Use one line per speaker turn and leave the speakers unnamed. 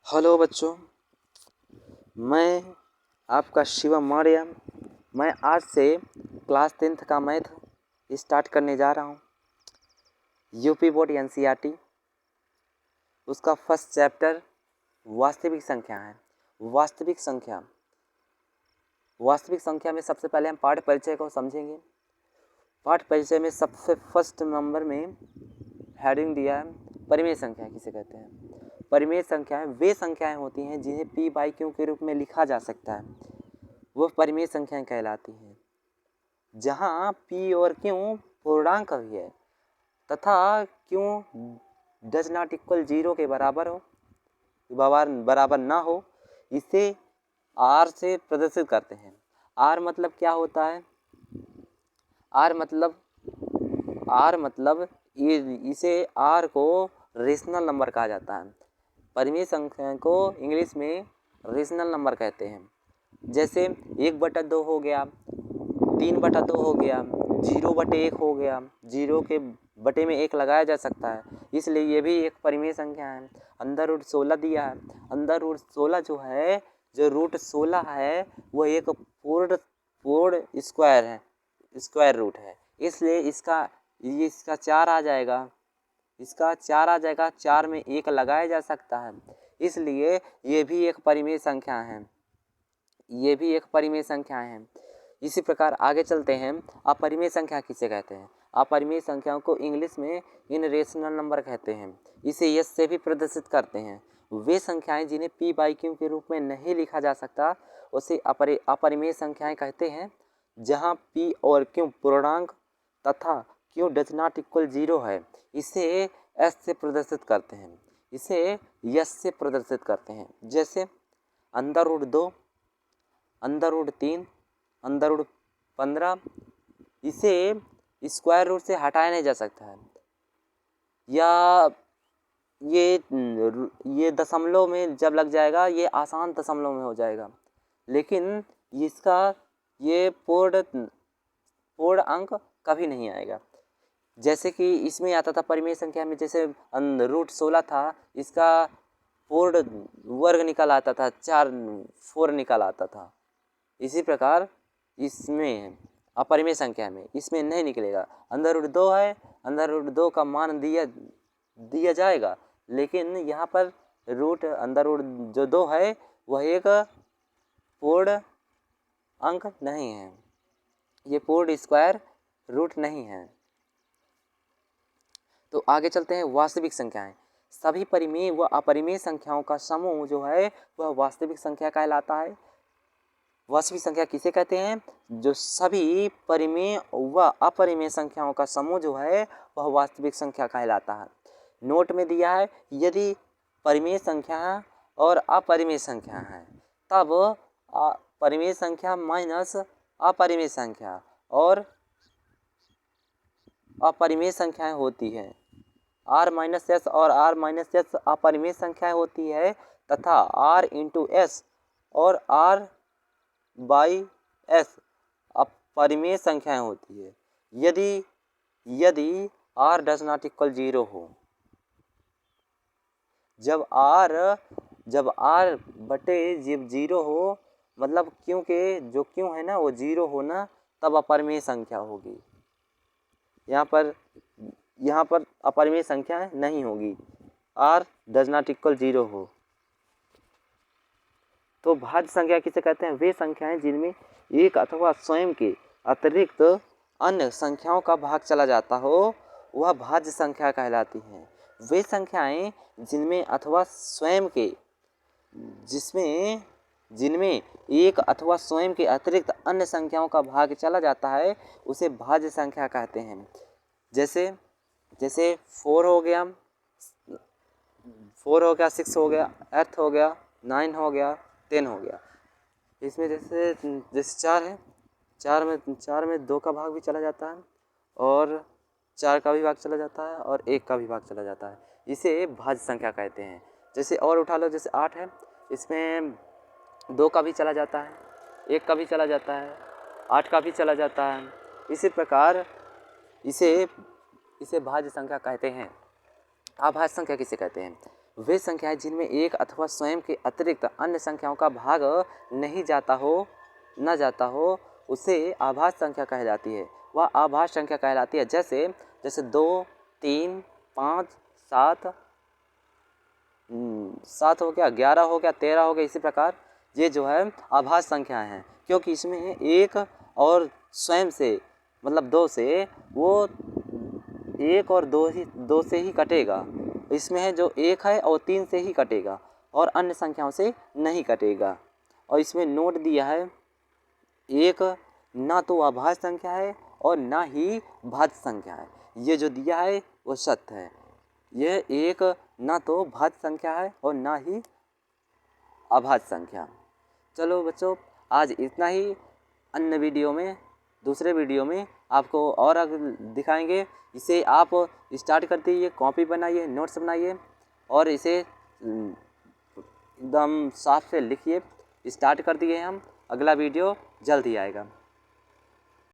Hello बच्चों, मैं आपका शिवम मौर्य। मैं आज से क्लास 10th का मैथ स्टार्ट करने जा रहा हूँ। यूपी बोर्ड एनसीईआरटी उसका फर्स्ट चैप्टर वास्तविक संख्या है। वास्तविक संख्या में सबसे पहले हम पाठ परिचय को समझेंगे। पाठ परिचय में सबसे फर्स्ट नंबर में हेडिंग दिया है परिमेय संख्या किसे कहते हैं। परिमेय संख्याएं वे संख्याएं होती हैं जिन्हें p बाई क्यू के रूप में लिखा जा सकता है, वो परिमेय संख्याएं कहलाती हैं। जहां p और q पूर्णांक भी है तथा q डज नॉट इक्वल 0 के बराबर हो, बराबर ना हो, इसे r से प्रदर्शित करते हैं। r मतलब क्या होता है? r मतलब इसे r को रेशनल नंबर कहा जाता है। परिमेय संख्या को इंग्लिश में रेशनल नंबर कहते हैं। जैसे 1/2 हो गया, 3/2 हो गया, 0/1 हो गया। 0 के बटे में 1 लगाया जा सकता है, इसलिए ये भी एक परिमेय संख्या है। अंडर रूट 16 दिया है। अंडर रूट 16 जो है, जो रूट 16 है वो एक पूर्ण स्क्वायर है, स्क्वायर रूट है, इसलिए इसका 4 आ जाएगा। इसका 4 आ जाएगा, 4 में 1 लगाया जा सकता है, इसलिए ये भी एक परिमेय संख्या है। ये भी एक परिमेय संख्या है। इसी प्रकार आगे चलते हैं। अपरिमेय संख्या किसे कहते हैं? अपरिमेय संख्याओं को इंग्लिश में इनरेशनल नंबर कहते हैं। इसे यस से भी प्रदर्शित करते हैं। वे संख्याएं जिन्हें p बाई क्यू के रूप में नहीं लिखा जा सकता उसे अपरिमेय संख्याएं कहते हैं। जहां p और q पूर्णांक तथा q डज नॉट इक्वल 0 है, इसे s से प्रदर्शित करते हैं। इसे यस से प्रदर्शित करते हैं। जैसे under root 2, under root 3, under root 15, इसे स्क्वायर रूट से हटाया नहीं जा सकता है, या ये दशमलव में जब लग जाएगा ये आसान दशमलव में हो जाएगा, लेकिन इसका ये पूर्ण अंक कभी नहीं आएगा। जैसे कि इसमें आता था परिमेय संख्या में, जैसे रूट 16 था, इसका पूर्ण वर्ग निकल आता था, 4 निकल आता था। इसी प्रकार इसमें अपरिमेय संख्या में इसमें नहीं निकलेगा। अंडर रूट 2 है, अंडर रूट 2 का मान दिया जाएगा, लेकिन यहाँ पर अंडर रूट जो 2 है वह एक पूर्ण अंक नहीं है, ये पूर्ण स्क्वायर रूट नहीं है। तो आगे चलते हैं। वास्तविक संख्याएं सभी परिमेय व अपरिमेय संख्याओं का समूह जो है वह वास्तविक संख्या कहलाता है। वास्तविक संख्या किसे कहते हैं? जो सभी परिमेय व अपरिमेय संख्याओं का समूह जो है वह वास्तविक संख्या कहलाता है। नोट में दिया है, यदि परिमेय संख्या और अपरिमेय संख्या है तब परिमेय संख्या माइनस अपरिमेय संख्या और अपरिमेय संख्याएं होती है। r माइनस एस और r माइनस एस अपरिमेय संख्याएं होती है तथा r इंटू एस और r बाई एस अपरिमेय संख्याएं होती है। यदि r डज नॉट इक्वल 0 हो, जब r बटे जब 0 हो, मतलब क्योंकि जो क्यों है ना वो 0 हो ना, तब अपरिमेय संख्या होगी। यहाँ पर अपरिमेय संख्या नहीं होगी, r डज नॉट इक्वल 0 हो। तो भाज्य संख्या किसे कहते हैं? वे संख्याएं जिनमें एक अथवा स्वयं के अतिरिक्त अन्य संख्याओं का भाग चला जाता हो, वह भाज्य संख्या कहलाती हैं। वे संख्याएं जिनमें अथवा स्वयं के जिनमें एक अथवा स्वयं के अतिरिक्त अन्य संख्याओं का भाग चला जाता है उसे भाज्य संख्या कहते हैं। जैसे 4 हो गया, 6 हो गया, 8 हो गया, 9 हो गया, 10 हो गया। इसमें जैसे 4 है, 4 में 2 का भाग भी चला जाता है और 4 का भी भाग चला जाता है और 1 का भी भाग चला जाता है, इसे भाज्य संख्या कहते हैं। जैसे और उठा लो, जैसे 8 है, इसमें 2 का भी चला जाता है, 1 का भी चला जाता है, 8 का भी चला जाता है। इसी प्रकार इसे भाज्य संख्या कहते हैं। अभाज्य संख्या किसे कहते हैं? वे संख्याएं जिनमें एक अथवा स्वयं के अतिरिक्त अन्य संख्याओं का भाग नहीं जाता हो उसे आभाज्य संख्या कहलाती है। वह आभाज्य संख्या कहलाती है। जैसे 2, 3, 5, 7, 7 हो गया, 11 हो गया, 13 हो गया। इसी प्रकार ये जो है आभाज्य संख्याएं हैं, क्योंकि इसमें एक और स्वयं से मतलब 2 से वो 1 और 2 से ही कटेगा। इसमें है जो 1 है और 3 से ही कटेगा और अन्य संख्याओं से नहीं कटेगा। और इसमें नोट दिया है, एक ना तो अभाज्य संख्या है और ना ही भाज्य संख्या है। ये जो दिया है वो सत्य है। यह एक ना तो भाज्य संख्या है और ना ही अभाज्य संख्या। चलो बच्चों, आज इतना ही। अन्य वीडियो में, दूसरे वीडियो में आपको और दिखाएंगे। इसे आप स्टार्ट कर दीजिए, कॉपी बनाइए, नोट्स बनाइए और इसे एकदम साफ से लिखिए। स्टार्ट कर दिए हम, अगला वीडियो जल्द ही आएगा।